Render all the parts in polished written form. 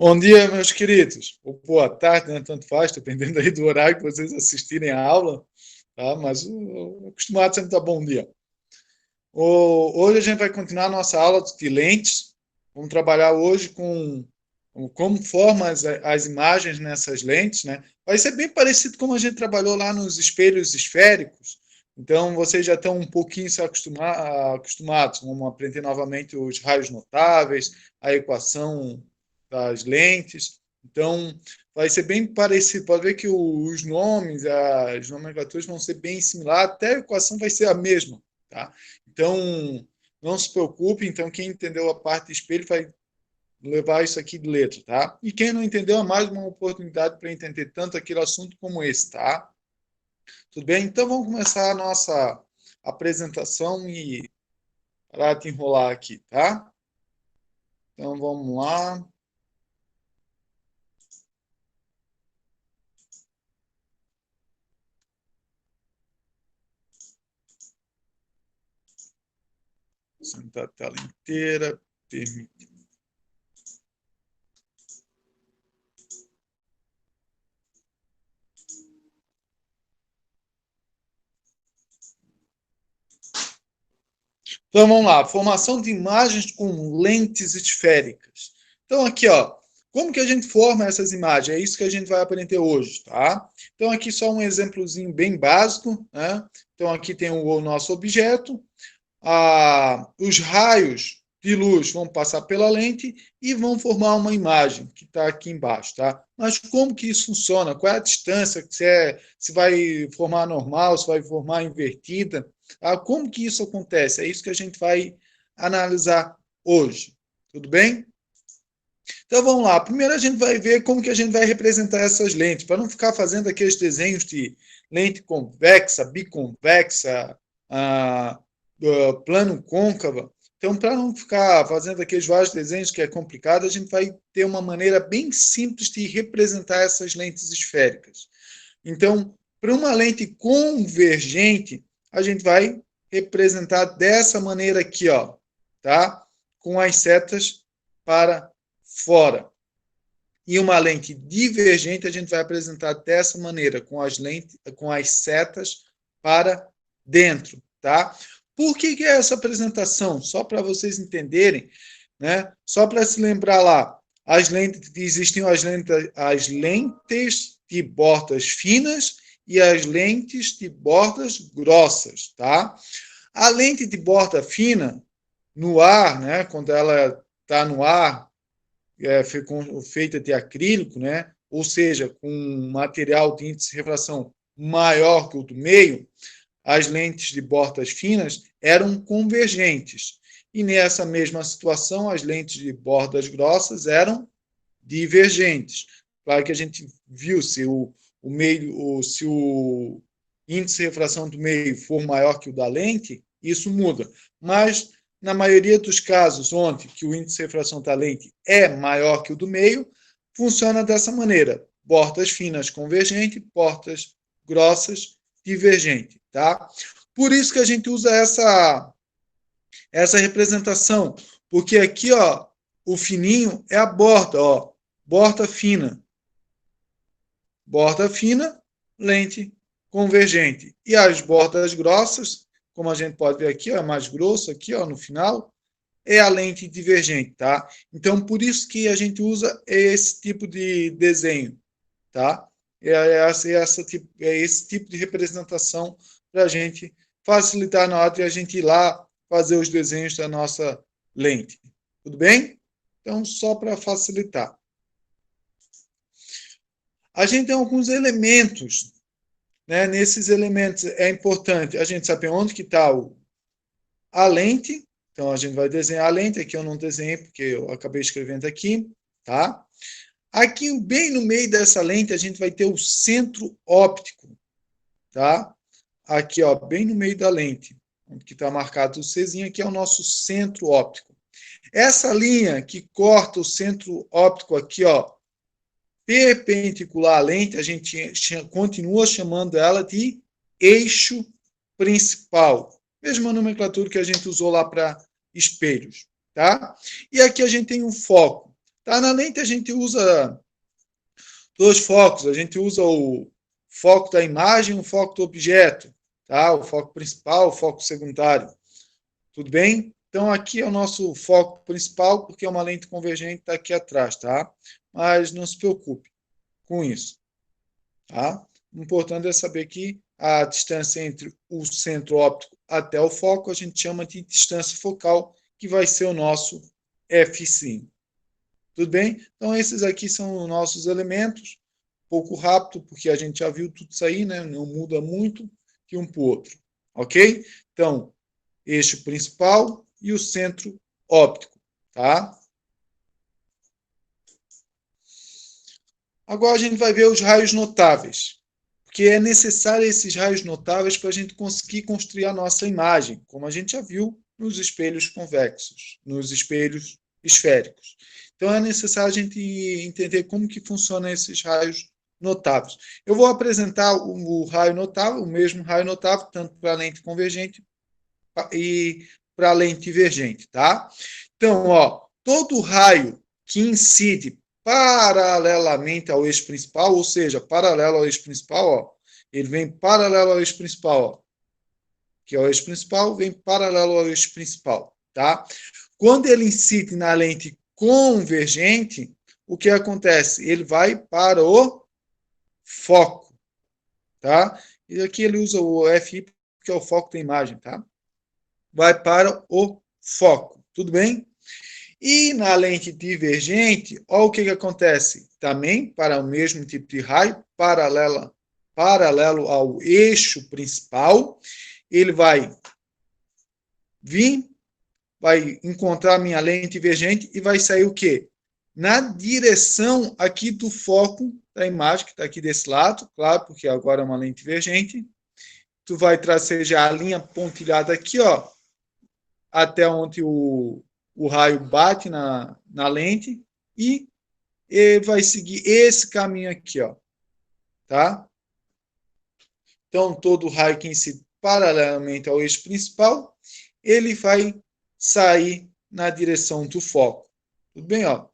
Bom dia, meus queridos. Ou boa tarde, né? Tanto faz, dependendo aí do horário que vocês assistirem a aula, tá? Mas o acostumado sempre dá bom dia. Hoje a gente vai continuar a nossa aula de lentes. Vamos trabalhar hoje com como forma as imagens nessas lentes, né? Vai ser bem parecido como a gente trabalhou lá nos espelhos esféricos. Então, vocês já estão um pouquinho se acostumados. Vamos aprender novamente os raios notáveis, a equação das lentes. Então, vai ser bem parecido. Pode ver que os nomes, as nomenclaturas vão ser bem similares, até a equação vai ser a mesma, tá? Então, não se preocupe. Então, quem entendeu a parte de espelho vai levar isso aqui de letra, tá? E quem não entendeu, é mais uma oportunidade para entender tanto aquele assunto como esse, tá? Tudo bem? Então, vamos começar a nossa apresentação e parar de enrolar aqui, tá? Então, vamos lá. Sentar a tela inteira. Permitir. Então, vamos lá. Formação de imagens com lentes esféricas. Então, aqui, ó. Como que a gente forma essas imagens? É isso que a gente vai aprender hoje, tá? Então, aqui só um exemplozinho bem básico, né? Então, aqui tem o nosso objeto. Os raios de luz vão passar pela lente e vão formar uma imagem que está aqui embaixo, tá? Mas como que isso funciona? Qual é a distância? Se vai formar normal, se vai formar invertida? Como que isso acontece? É isso que a gente vai analisar hoje. Tudo bem? Então vamos lá. Primeiro a gente vai ver como que a gente vai representar essas lentes, para não ficar fazendo aqueles desenhos de lente convexa, biconvexa, ah, plano côncava. Então, para não ficar fazendo aqueles vários desenhos que é complicado, a gente vai ter uma maneira bem simples de representar essas lentes esféricas. Então, para uma lente convergente, a gente vai representar dessa maneira aqui, ó, tá? Com as setas para fora. E uma lente divergente a gente vai apresentar dessa maneira, com as setas para dentro, tá? Por que é essa apresentação? Só para vocês entenderem, né? Só para se lembrar lá, existem as lentes de bordas finas e as lentes de bordas grossas, tá? A lente de borda fina, no ar, né? Quando ela está no ar, feita de acrílico, né? Ou seja, com um material de índice de refração maior que o do meio, as lentes de bordas finas eram convergentes. E nessa mesma situação, as lentes de bordas grossas eram divergentes. Claro que a gente viu se se o índice de refração do meio for maior que o da lente, isso muda. Mas na maioria dos casos onde que o índice de refração da lente é maior que o do meio, funciona dessa maneira: bordas finas convergente, bordas grossas divergente, tá? Por isso que a gente usa essa representação, porque aqui, ó, o fininho é a borda, ó, borda fina, lente convergente. E as bordas grossas, como a gente pode ver aqui, ó, é mais grosso aqui, ó, no final, é a lente divergente, tá? Então, por isso que a gente usa esse tipo de desenho, tá? É esse tipo de representação para a gente facilitar na hora de a gente ir lá fazer os desenhos da nossa lente. Tudo bem? Então, só para facilitar. A gente tem alguns elementos, né? Nesses elementos é importante a gente saber onde que está a lente. Então, a gente vai desenhar a lente. Aqui eu não desenhei porque eu acabei escrevendo aqui, tá? Aqui, bem no meio dessa lente, a gente vai ter o centro óptico, tá? Aqui, ó, bem no meio da lente, onde está marcado o Czinho, aqui é o nosso centro óptico. Essa linha que corta o centro óptico aqui, ó, perpendicular à lente, a gente continua chamando ela de eixo principal. Mesma nomenclatura que a gente usou lá para espelhos, tá? E aqui a gente tem um foco. Tá? Na lente a gente usa dois focos, a gente usa o foco da imagem e o foco do objeto, tá? O foco principal, o foco secundário. Tudo bem? Então, aqui é o nosso foco principal, porque é uma lente convergente, está aqui atrás, tá? Mas não se preocupe com isso, tá? O importante é saber que a distância entre o centro óptico até o foco, a gente chama de distância focal, que vai ser o nosso F5. Tudo bem? Então, esses aqui são os nossos elementos. Um pouco rápido, porque a gente já viu tudo isso aí, né? Não muda muito de um para o outro. Ok? Então, eixo principal e o centro óptico, tá? Agora a gente vai ver os raios notáveis, porque é necessário esses raios notáveis para a gente conseguir construir a nossa imagem, como a gente já viu nos espelhos convexos, nos espelhos esféricos. Então é necessário a gente entender como que funcionam esses raios notáveis. Eu vou apresentar o raio notável, o mesmo raio notável, tanto para a lente convergente e para a lente divergente, tá? Então, ó, todo raio que incide paralelamente ao eixo principal, ou seja, paralelo ao eixo principal, ó, ele vem paralelo ao eixo principal, ó, que é o eixo principal, vem paralelo ao eixo principal, tá? Quando ele incide na lente convergente, o que acontece? Ele vai para o foco, tá? E aqui ele usa o FI, que é o foco da imagem, tá? Vai para o foco, tudo bem? E na lente divergente, olha o que acontece. Também para o mesmo tipo de raio, paralelo ao eixo principal, ele vai vir, vai encontrar a minha lente divergente e vai sair o quê? Na direção aqui do foco da imagem, que está aqui desse lado, claro, porque agora é uma lente divergente. Tu vai tracejar a linha pontilhada aqui, ó, até onde o raio bate na lente e vai seguir esse caminho aqui, ó, tá? Então, todo raio que incide paralelamente ao eixo principal, ele vai sair na direção do foco. Tudo bem, ó?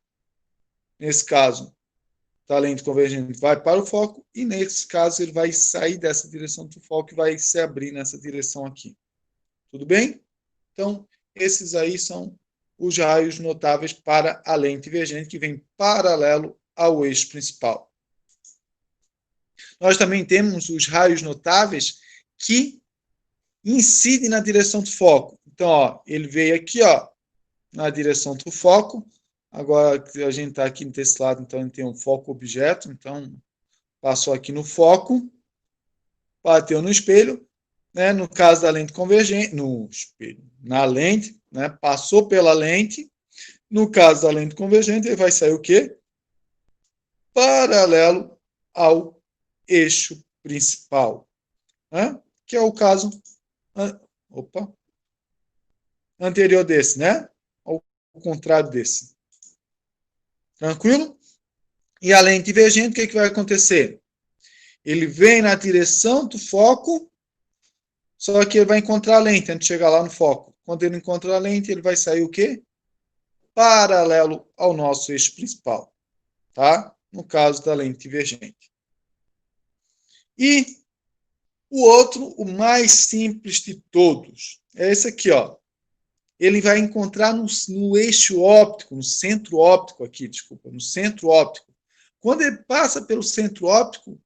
Nesse caso, a lente convergente vai para o foco e, nesse caso, ele vai sair dessa direção do foco e vai se abrir nessa direção aqui. Tudo bem? Então, esses aí são os raios notáveis para a lente divergente, que vem paralelo ao eixo principal. Nós também temos os raios notáveis que incidem na direção do foco. Então, ó, ele veio aqui, ó, na direção do foco. Agora a gente está aqui desse lado, então a gente tem um foco objeto. Então, passou aqui no foco, bateu no espelho, né? No caso da lente convergente, no espelho, na lente, né? Passou pela lente. No caso da lente convergente, ele vai sair o quê? Paralelo ao eixo principal, né? Que é o caso anterior desse, né? Ao contrário desse. Tranquilo? E a lente divergente, o que vai acontecer? Ele vem na direção do foco, só que ele vai encontrar a lente antes de chegar lá no foco. Quando ele encontra a lente, ele vai sair o quê? Paralelo ao nosso eixo principal, tá? No caso da lente divergente. E o outro, o mais simples de todos, é esse aqui, ó. Ele vai encontrar no eixo óptico, no centro óptico aqui, desculpa, no centro óptico. Quando ele passa pelo centro óptico,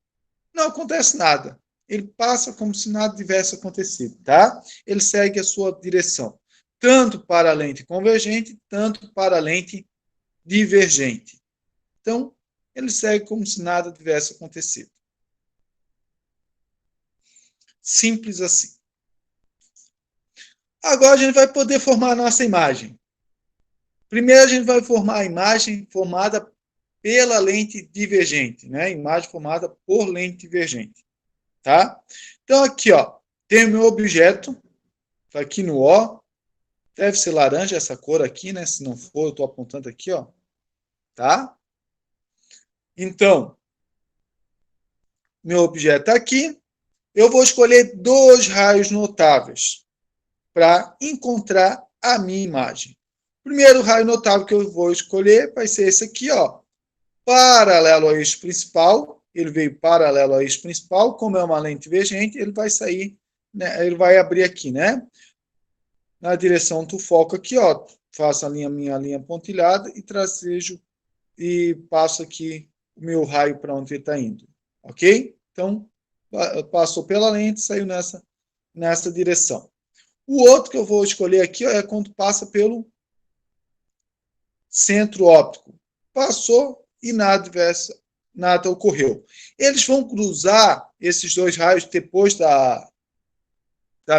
não acontece nada. Ele passa como se nada tivesse acontecido, tá? Ele segue a sua direção, tanto para a lente convergente, tanto para a lente divergente. Então, ele segue como se nada tivesse acontecido. Simples assim. Agora a gente vai poder formar a nossa imagem. Primeiro a gente vai formar a imagem formada pela lente divergente, né? Imagem formada por lente divergente, tá? Então aqui, ó, tem o meu objeto, tá aqui no O, deve ser laranja essa cor aqui, né? Se não for, eu estou apontando aqui, ó, tá? Então, meu objeto está aqui, eu vou escolher dois raios notáveis para encontrar a minha imagem. Primeiro raio notável que eu vou escolher vai ser esse aqui, ó, paralelo ao eixo principal. Ele veio paralelo ao eixo principal, como é uma lente divergente, ele vai sair, né, ele vai abrir aqui, né? Na direção do foco aqui, ó, faço a minha linha pontilhada e tracejo e passo aqui o meu raio para onde ele está indo, ok? Então, passou pela lente, saiu nessa direção. O outro que eu vou escolher aqui ó, é quando passa pelo centro óptico. Passou e nada ocorreu. Eles vão cruzar esses dois raios depois da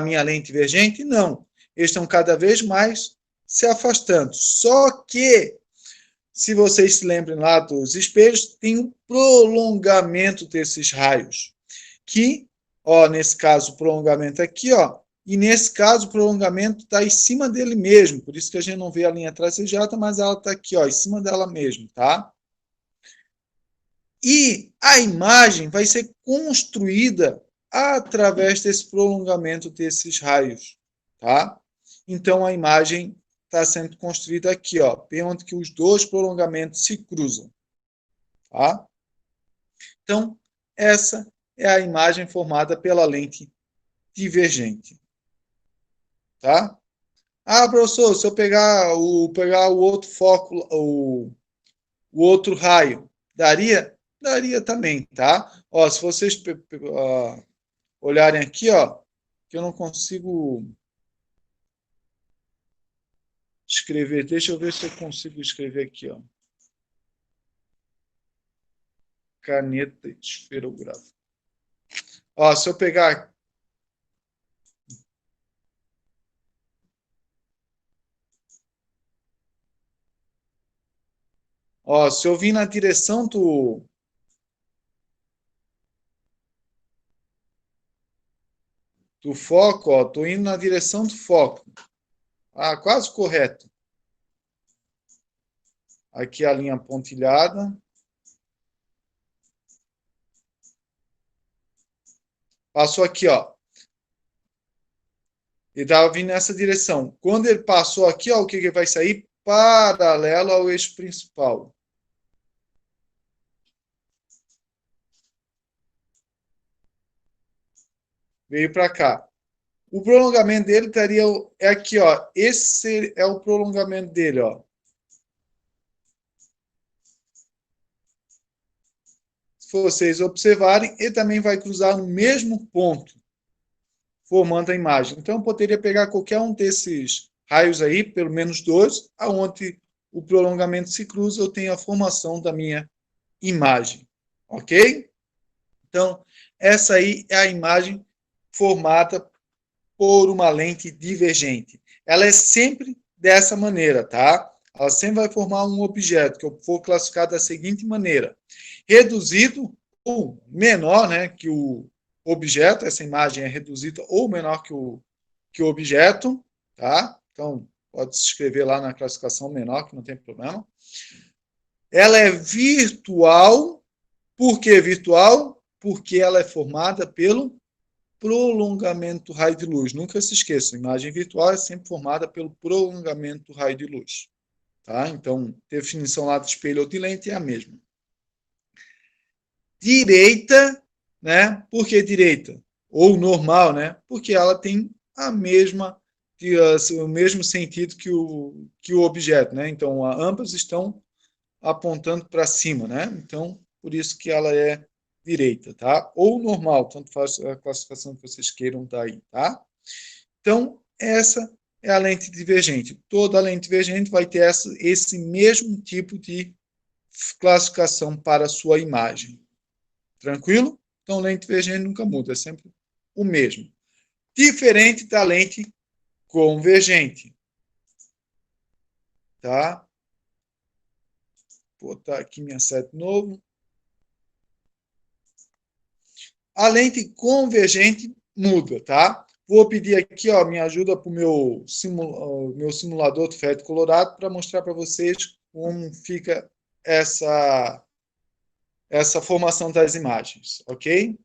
minha lente divergente? Não. Eles estão cada vez mais se afastando. Só que, se vocês se lembrem lá dos espelhos, tem um prolongamento desses raios. Que, ó, nesse caso, o prolongamento aqui, ó, e nesse caso o prolongamento está em cima dele mesmo, por isso que a gente não vê a linha tracejada, mas ela está aqui, ó, em cima dela mesmo, tá? E a imagem vai ser construída através desse prolongamento desses raios, tá? Então a imagem está sendo construída aqui, ó, onde que os dois prolongamentos se cruzam, tá? Então essa é a imagem formada pela lente divergente, tá? Ah, professor, se eu pegar o outro foco, o outro raio, daria? Daria também, tá? Ó, se vocês olharem aqui, ó, que eu não consigo escrever. Deixa eu ver se eu consigo escrever aqui, ó. Caneta esferográfica. Ó, se eu pegar ó, se eu vir na direção do foco, ó, tô indo na direção do foco. Ah, quase correto. Aqui a linha pontilhada. Passou aqui, ó. Ele estava vindo nessa direção. Quando ele passou aqui, ó, o que vai sair? Paralelo ao eixo principal. Veio para cá. O prolongamento dele estaria é aqui, ó. Esse é o prolongamento dele, ó. Se vocês observarem, ele também vai cruzar no mesmo ponto, formando a imagem. Então, eu poderia pegar qualquer um desses raios aí, pelo menos dois, aonde o prolongamento se cruza, eu tenho a formação da minha imagem. Ok? Então, essa aí é a imagem formada por uma lente divergente. Ela é sempre dessa maneira, tá? Ela sempre vai formar um objeto que eu vou classificar da seguinte maneira: reduzido ou menor, né, que o objeto, essa imagem é reduzida ou menor que o objeto, tá? Então, pode se escrever lá na classificação menor, que não tem problema. Ela é virtual. Por que virtual? Porque ela é formada pelo prolongamento do raio de luz. Nunca se esqueça, a imagem virtual é sempre formada pelo prolongamento do raio de luz. Tá? Então, definição lá de espelho ou de lente é a mesma. Direita, né? Por que direita? Ou normal, né? Porque ela tem a mesma o mesmo sentido que o objeto, né? Então, ambas estão apontando para cima, né? Então, por isso que ela é direita, tá? Ou normal, tanto faz a classificação que vocês queiram dar aí, tá? Então, essa é a lente divergente. Toda lente divergente vai ter esse mesmo tipo de classificação para a sua imagem. Tranquilo? Então, lente divergente nunca muda, é sempre o mesmo. Diferente da lente convergente. Tá? Vou botar aqui minha seta de novo. A lente convergente muda, tá? Vou pedir aqui, ó, minha ajuda para o meu simulador do FET Colorado para mostrar para vocês como fica essa formação das imagens, ok?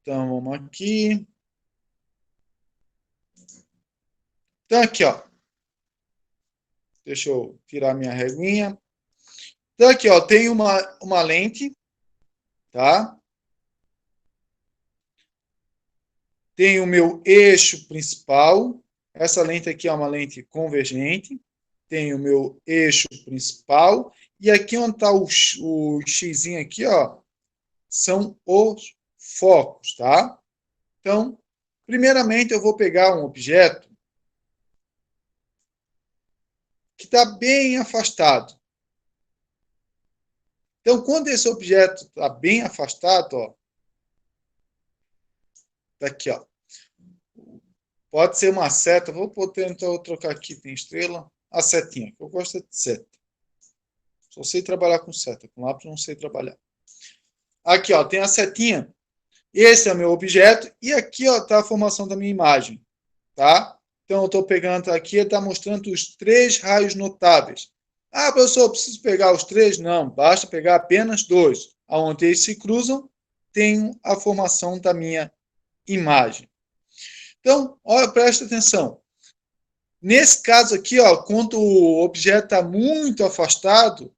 Então, vamos aqui. Então, aqui, ó. Deixa eu tirar minha reguinha. Então, aqui, ó, tem uma lente, tá? Tem o meu eixo principal. Essa lente aqui é uma lente convergente. Tem o meu eixo principal. E aqui onde está o xizinho aqui, ó, são os focos, tá? Então, primeiramente eu vou pegar um objeto que está bem afastado. Então, quando esse objeto está bem afastado, ó, tá aqui, ó, pode ser uma seta. Vou tentar trocar aqui, tem estrela. A setinha, eu gosto de seta. Só sei trabalhar com seta, com lápis não sei trabalhar. Aqui, ó, tem a setinha. Esse é o meu objeto e aqui, ó, tá a formação da minha imagem, tá? Então, eu estou pegando aqui, está mostrando os 3 raios notáveis. Ah, professor, eu preciso pegar os 3? Não, basta pegar apenas 2. Onde eles se cruzam, tenho a formação da minha imagem. Então, olha, presta atenção. Nesse caso aqui, ó, quando o objeto está muito afastado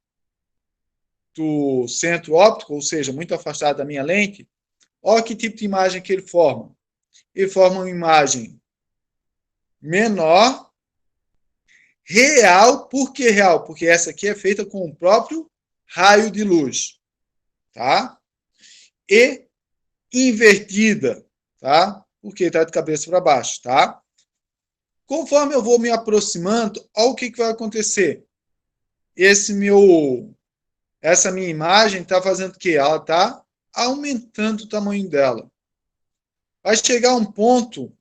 do centro óptico, ou seja, muito afastado da minha lente, olha que tipo de imagem que ele forma. Ele forma uma imagem menor, real. Por que real? Porque essa aqui é feita com o próprio raio de luz, tá? E invertida, tá? Porque está de cabeça para baixo, tá? Conforme eu vou me aproximando, olha o que vai acontecer. Essa minha imagem está fazendo o quê? Ela está aumentando o tamanho dela. Vai chegar um ponto,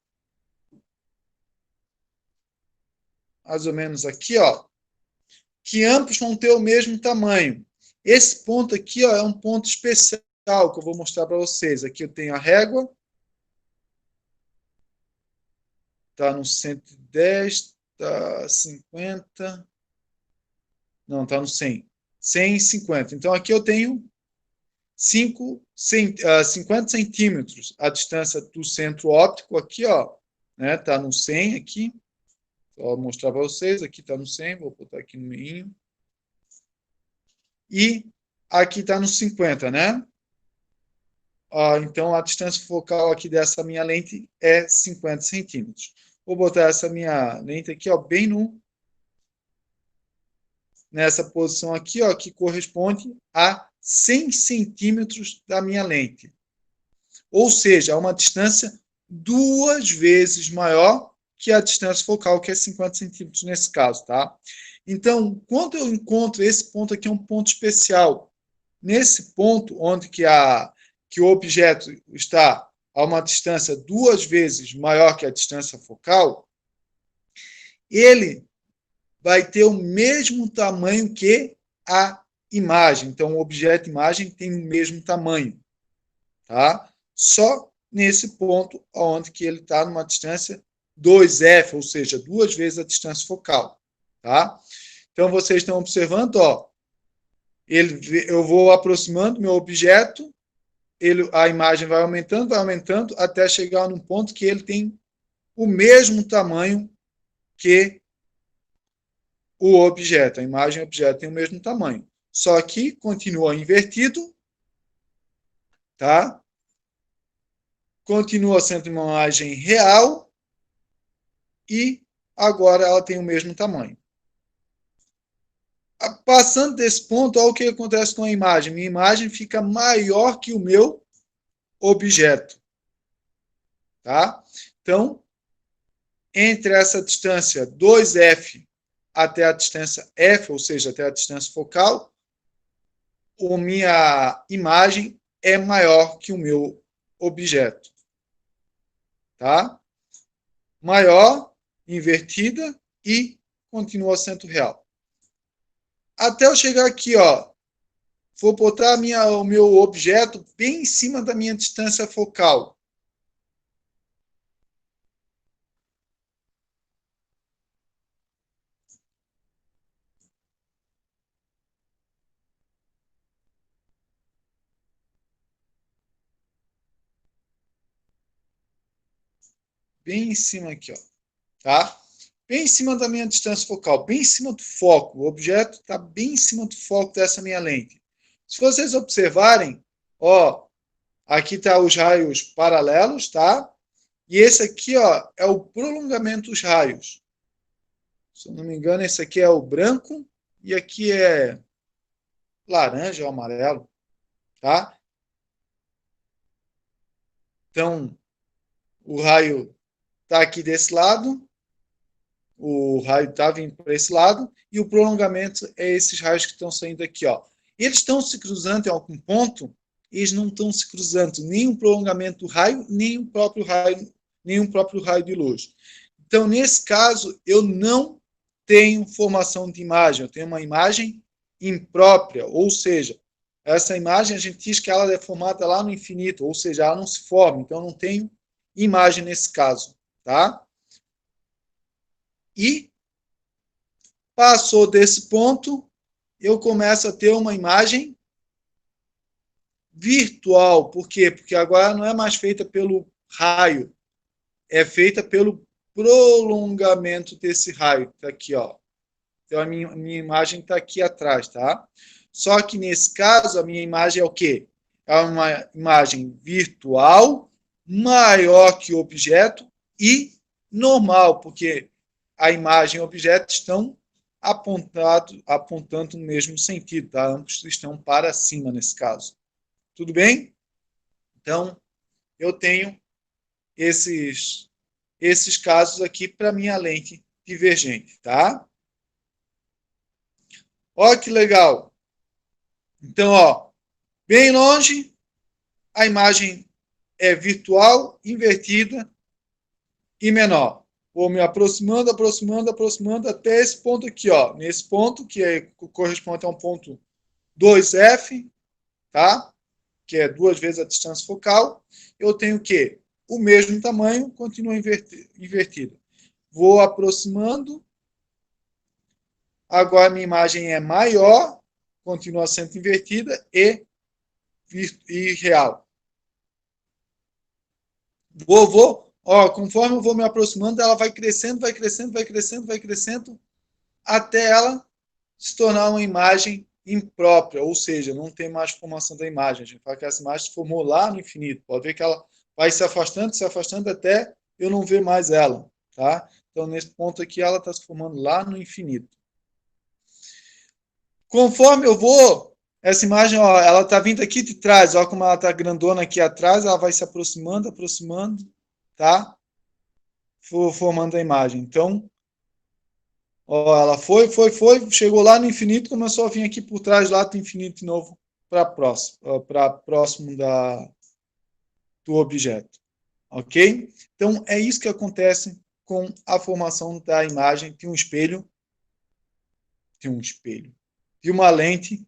mais ou menos aqui, ó, que ambos vão ter o mesmo tamanho. Esse ponto aqui, ó, é um ponto especial que eu vou mostrar para vocês. Aqui eu tenho a régua. Está no 110, está 50. Não, está no 100. 150. Então aqui eu tenho 50 centímetros a distância do centro óptico. Aqui, ó, né, está no 100 aqui. Vou mostrar para vocês. Aqui está no 100. Vou botar aqui no meio. E aqui está no 50, né? Então, a distância focal aqui dessa minha lente é 50 centímetros. Vou botar essa minha lente aqui, ó, bem nessa posição aqui, ó, que corresponde a 100 centímetros da minha lente. Ou seja, é uma distância 2 vezes maior que a distância focal, que é 50 centímetros nesse caso, tá? Então, quando eu encontro esse ponto aqui, é um ponto especial. Nesse ponto, onde que o objeto está a uma distância 2 vezes maior que a distância focal, ele vai ter o mesmo tamanho que a imagem. Então, o objeto imagem tem o mesmo tamanho, tá? Só nesse ponto onde que ele está numa distância 2f, ou seja, 2 vezes a distância focal, tá? Então, vocês estão observando, ó, eu vou aproximando meu objeto, a imagem vai aumentando, até chegar num ponto que ele tem o mesmo tamanho que o objeto. A imagem e o objeto têm o mesmo tamanho. Só que continua invertido, tá? Continua sendo uma imagem real e agora ela tem o mesmo tamanho. Passando desse ponto, olha o que acontece com a imagem. Minha imagem fica maior que o meu objeto, tá? Então, entre essa distância 2f até a distância f, ou seja, até a distância focal, a minha imagem é maior que o meu objeto, tá? Maior, invertida e continua sendo real. Até eu chegar aqui, ó, vou botar o meu objeto bem em cima da minha distância focal. bem em cima aqui, ó, tá? Bem em cima da minha distância focal, bem em cima do foco. O objeto está bem em cima do foco dessa minha lente. Se vocês observarem, ó, aqui tá os raios paralelos, tá? E esse aqui, ó, é o prolongamento dos raios. Se eu não me engano, esse aqui é o branco e aqui é laranja ou amarelo, tá? Então, o raio está aqui desse lado, o raio está vindo para esse lado, e o prolongamento é esses raios que estão saindo aqui, ó. Eles estão se cruzando em algum ponto, eles não estão se cruzando, nem o prolongamento do raio, nem o próprio raio de luz. Então, nesse caso, eu não tenho formação de imagem, eu tenho uma imagem imprópria, ou seja, essa imagem a gente diz que ela é formada lá no infinito, ou seja, ela não se forma, então eu não tenho imagem nesse caso, tá? E passou desse ponto, eu começo a ter uma imagem virtual. Por quê? Porque agora não é mais feita pelo raio, é feita pelo prolongamento desse raio. Está aqui, ó. Então a minha imagem está aqui atrás, tá? Só que nesse caso, a minha imagem é o quê? É uma imagem virtual, maior que o objeto e normal, porque a imagem e o objeto estão apontando no mesmo sentido, tá? Ambos estão para cima nesse caso. Tudo bem? Então, eu tenho esses casos aqui para minha lente divergente, tá? Olha que legal. Então, ó, bem longe, a imagem é virtual, invertida e menor. Vou me aproximando, aproximando, aproximando até esse ponto aqui, ó. Nesse ponto, corresponde a um ponto 2F, tá? Que é 2 vezes a distância focal. Eu tenho o quê? O mesmo tamanho, continua invertida. Vou aproximando. Agora minha imagem é maior, continua sendo invertida e real. Conforme eu vou me aproximando, ela vai crescendo, vai crescendo, vai crescendo, vai crescendo, até ela se tornar uma imagem imprópria, ou seja, não tem mais formação da imagem. A gente fala que essa imagem se formou lá no infinito. Pode ver que ela vai se afastando até eu não ver mais ela, tá? Então, nesse ponto aqui, ela está se formando lá no infinito. Conforme eu vou, essa imagem, ó, ela está vindo aqui de trás, ó, como ela está grandona aqui atrás, ela vai se aproximando, aproximando, tá? Formando a imagem. Então, ó, ela foi, chegou lá no infinito, começou a vir aqui por trás lá do infinito de novo para próximo do objeto. Ok? Então, é isso que acontece com a formação da imagem de um espelho, de uma lente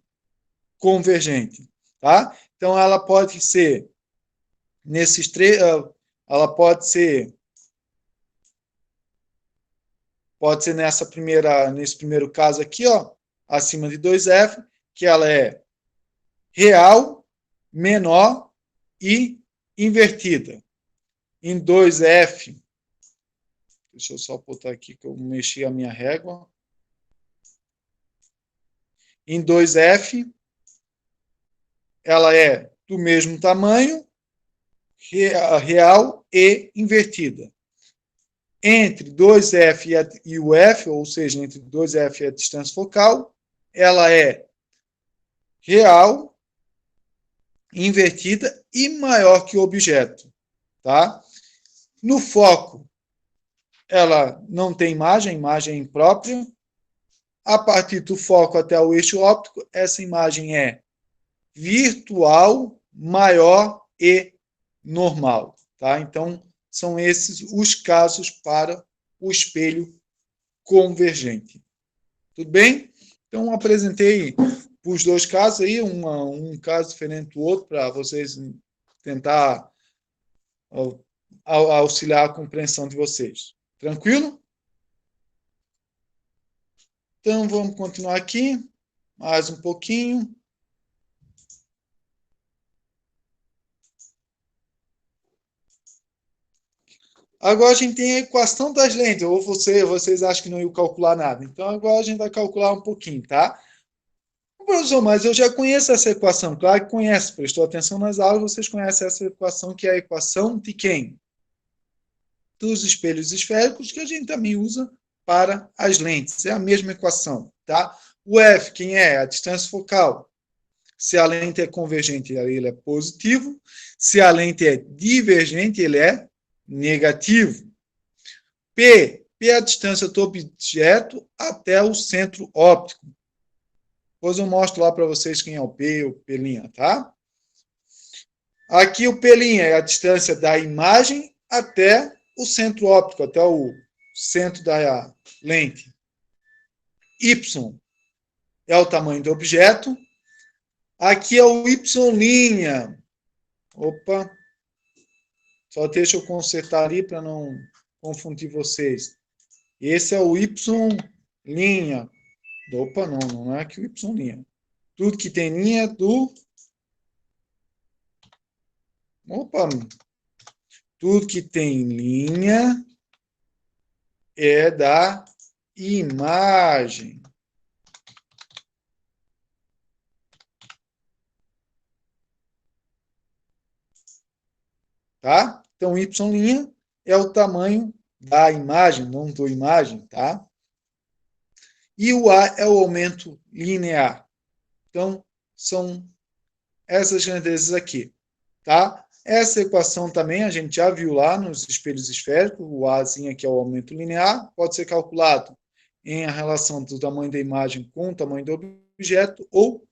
convergente. Tá? Então, ela pode ser nesses três, ela pode ser nesse primeiro caso aqui, ó, acima de 2F, que ela é real, menor e invertida. Em 2F, deixa eu só botar aqui que eu mexi a minha régua. Em 2F, ela é do mesmo tamanho, real e invertida. Entre 2F e o F, ou seja, entre 2F e a distância focal, ela é real, invertida e maior que o objeto. Tá? No foco, ela não tem imagem, imagem imprópria. A partir do foco até o eixo óptico, essa imagem é virtual, maior e normal. Tá? Então, são esses os casos para o espelho convergente. Tudo bem? Então, apresentei os dois casos aí, um caso diferente do outro, para vocês tentar auxiliar a compreensão de vocês. Tranquilo? Então, vamos continuar aqui, mais um pouquinho. Agora a gente tem a equação das lentes, ou vocês acham que não iam calcular nada. Então agora a gente vai calcular um pouquinho, tá? Professor, mas eu já conheço essa equação. Claro que conhece, prestou atenção nas aulas, vocês conhecem essa equação, que é a equação de quem? Dos espelhos esféricos, que a gente também usa para as lentes. É a mesma equação, tá? O F, quem é? A distância focal. Se a lente é convergente, ele é positivo. Se a lente é divergente, ele é negativo. P é a distância do objeto até o centro óptico. Depois eu mostro lá para vocês quem é o P', tá? Aqui o P' é a distância da imagem até o centro óptico, até o centro da lente. Y é o tamanho do objeto. Aqui é o Y'. Opa, só deixa eu consertar ali para não confundir vocês. Esse é o Y'. Opa, não é aqui o Y'. Tudo que tem linha é do... Opa, tudo que tem linha é da imagem. Tá? Então, Y' é o tamanho da imagem, não do imagem, tá? E o A é o aumento linear. Então, são essas grandezas aqui, tá? Essa equação também a gente já viu lá nos espelhos esféricos, o Azinho aqui é o aumento linear, pode ser calculado em relação do tamanho da imagem com o tamanho do objeto, ou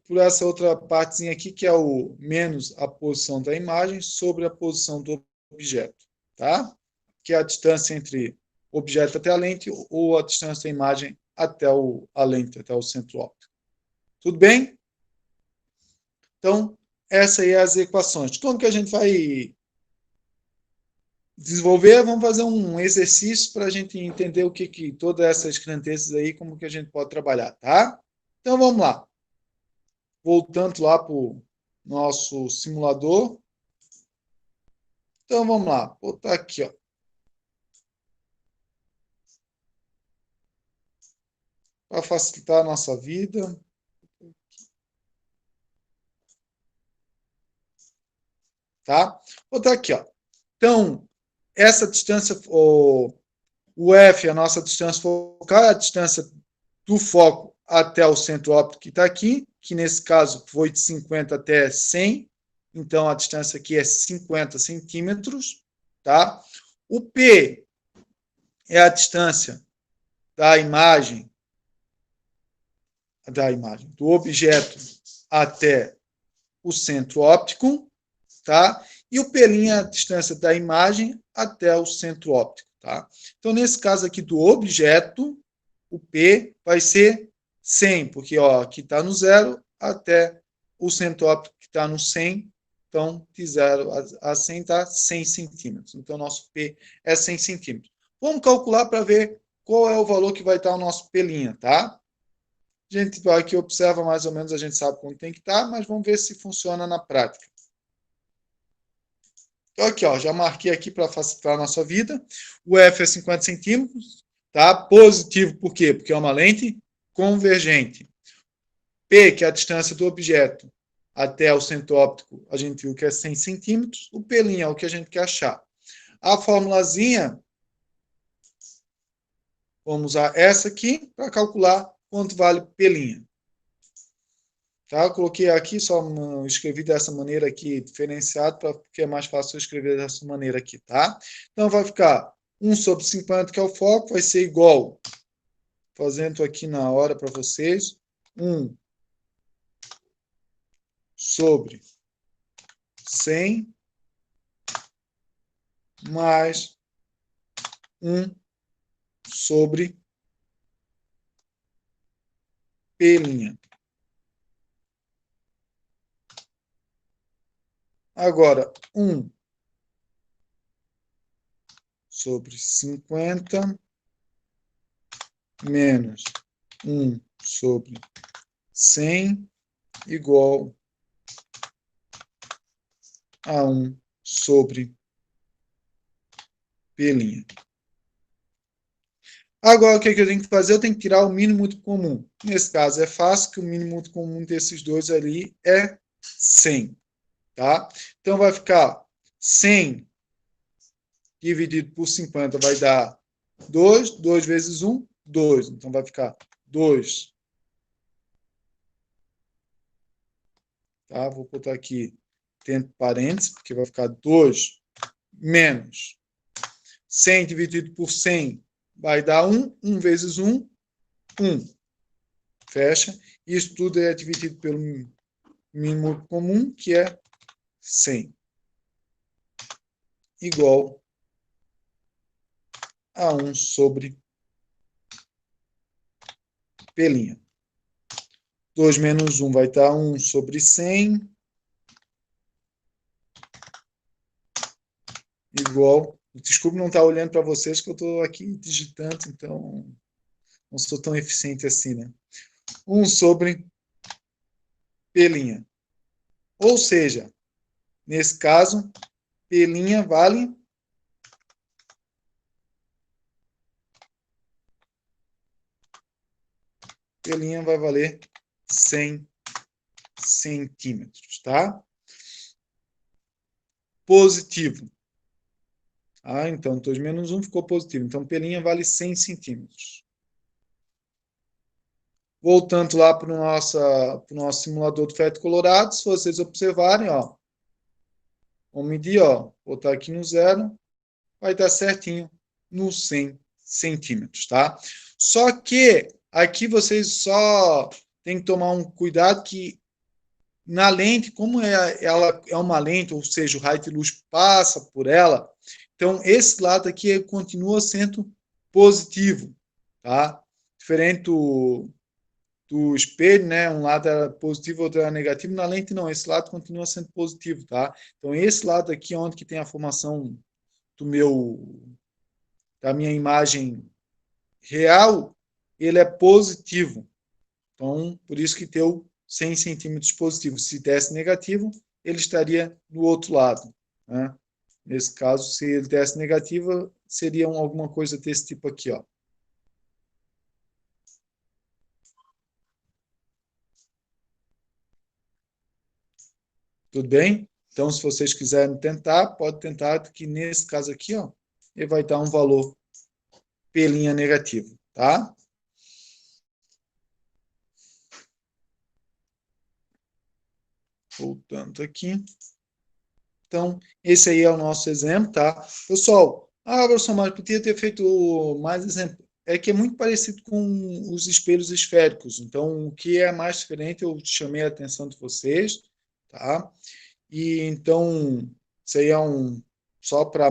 por essa outra partezinha aqui, que é o menos a posição da imagem sobre a posição do objeto, tá? Que é a distância entre o objeto até a lente ou a distância da imagem até a lente, até o centro óptico. Tudo bem? Então, essa aí é as equações. Como que a gente vai desenvolver? Vamos fazer um exercício para a gente entender o que todas essas grandezas aí, como que a gente pode trabalhar, tá? Então, vamos lá. Voltando lá para o nosso simulador. Então, vamos lá. Vou botar aqui, ó. Para facilitar a nossa vida. Tá? Vou botar aqui, ó. Então, essa distância, o F, a nossa distância focal, é a distância do foco até o centro óptico que está aqui, que nesse caso foi de 50 até 100, então a distância aqui é 50 centímetros, tá? O P é a distância da imagem, do objeto até o centro óptico, tá? E o P' é a distância da imagem até o centro óptico, tá? Então, nesse caso aqui do objeto, o P vai ser 100, porque ó, aqui está no 0 até o centro óptico que está no 100, então de 0 a 100 está 100 centímetros. Então, nosso P é 100 centímetros. Vamos calcular para ver qual é o valor que vai estar o nosso P', tá? A gente vai aqui, observa mais ou menos, a gente sabe quanto tem que estar, mas vamos ver se funciona na prática. Então, aqui, ó, já marquei aqui para facilitar a nossa vida. O F é 50 centímetros, tá? Positivo, por quê? Porque é uma lente convergente. P, que é a distância do objeto até o centro óptico, a gente viu que é 100 centímetros. O P' é o que a gente quer achar. A formulazinha, vamos usar essa aqui para calcular quanto vale P'. Tá? Eu coloquei aqui, só escrevi dessa maneira aqui, diferenciado, porque é mais fácil eu escrever dessa maneira aqui, tá? Então, vai ficar 1 sobre 50, que é o foco, vai ser igual, fazendo aqui na hora para vocês, 1 sobre 100 mais 1 sobre P'. Agora, 1 sobre 50 menos 1 sobre 100 igual a 1 sobre P'. Agora, o que eu tenho que fazer? Eu tenho que tirar o mínimo múltiplo comum. Nesse caso, é fácil, que o mínimo múltiplo comum desses dois ali é 100. Tá? Então, vai ficar 100 dividido por 50 vai dar 2. 2 vezes 1, 2. Então, vai ficar 2. Tá? Vou botar aqui dentro parênteses, porque vai ficar 2 menos 100 dividido por 100 vai dar 1. 1 vezes 1, 1. Fecha. Isso tudo é dividido pelo mínimo comum, que é 100. Igual a 1 sobre P'. 2 menos 1 vai estar 1 sobre 100. Igual. Desculpe não estar olhando para vocês, que eu estou aqui digitando, então não sou tão eficiente assim, né? 1 sobre P'. Ou seja, nesse caso, P' vale P' vai valer 100 centímetros, tá? Positivo. Ah, então 2 menos 1 ficou positivo. Então, P' vale 100 centímetros. Voltando lá para o nosso simulador do feto colorado, se vocês observarem, ó, vamos medir, ó, botar aqui no 0, vai dar certinho nos 100 centímetros, tá? Só que aqui vocês só tem que tomar um cuidado que na lente, como ela é uma lente, ou seja, o raio de luz passa por ela, então esse lado aqui continua sendo positivo, tá? Diferente do espelho, né? Um lado era positivo, outro era negativo. Na lente, não. Esse lado continua sendo positivo, tá? Então, esse lado aqui, onde que tem a formação da minha imagem real, ele é positivo. Então, por isso que deu 100 centímetros positivo. Se desse negativo, ele estaria do outro lado, né? Nesse caso, se ele desse negativo, seria alguma coisa desse tipo aqui, ó. Tudo bem? Então, se vocês quiserem tentar, pode tentar, que nesse caso aqui, ó, ele vai dar um valor P' negativo, tá? Voltando aqui. Então, esse aí é o nosso exemplo, tá? Pessoal, professor, mas podia ter feito mais exemplo. É que é muito parecido com os espelhos esféricos. Então, o que é mais diferente, eu chamei a atenção de vocês, tá? E então, isso aí é só para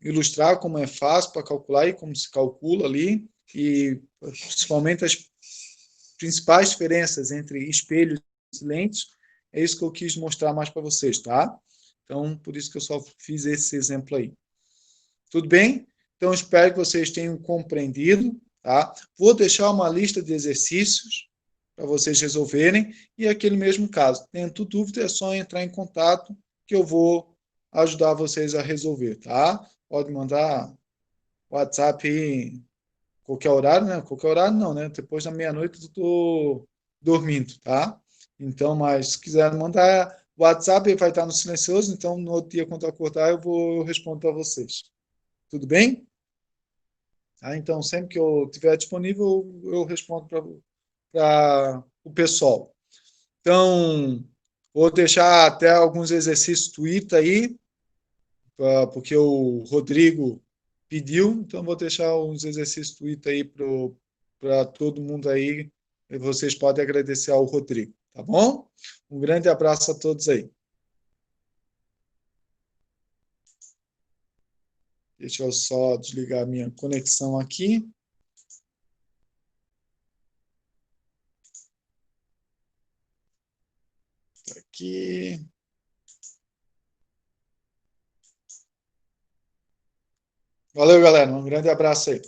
ilustrar como é fácil para calcular e como se calcula ali, e principalmente as principais diferenças entre espelhos e lentes, é isso que eu quis mostrar mais para vocês, tá? Então, por isso que eu só fiz esse exemplo aí. Tudo bem? Então, espero que vocês tenham compreendido, tá? Vou deixar uma lista de exercícios para vocês resolverem, e aquele mesmo caso. Tendo dúvida, é só entrar em contato que eu vou ajudar vocês a resolver, tá? Pode mandar WhatsApp aí, qualquer horário, né? Qualquer horário não, né? Depois da meia-noite eu estou dormindo, tá? Então, mas se quiser mandar WhatsApp, ele vai estar no silencioso, então no outro dia, quando eu acordar, eu respondo para vocês. Tudo bem? Tá? Então, sempre que eu estiver disponível, eu respondo para o pessoal. Então, vou deixar até alguns exercícios Twitter aí, porque o Rodrigo pediu, então vou deixar uns exercícios Twitter aí para todo mundo aí, e vocês podem agradecer ao Rodrigo, tá bom? Um grande abraço a todos aí. Deixa eu só desligar a minha conexão aqui. Aqui. Valeu, galera. Um grande abraço aí.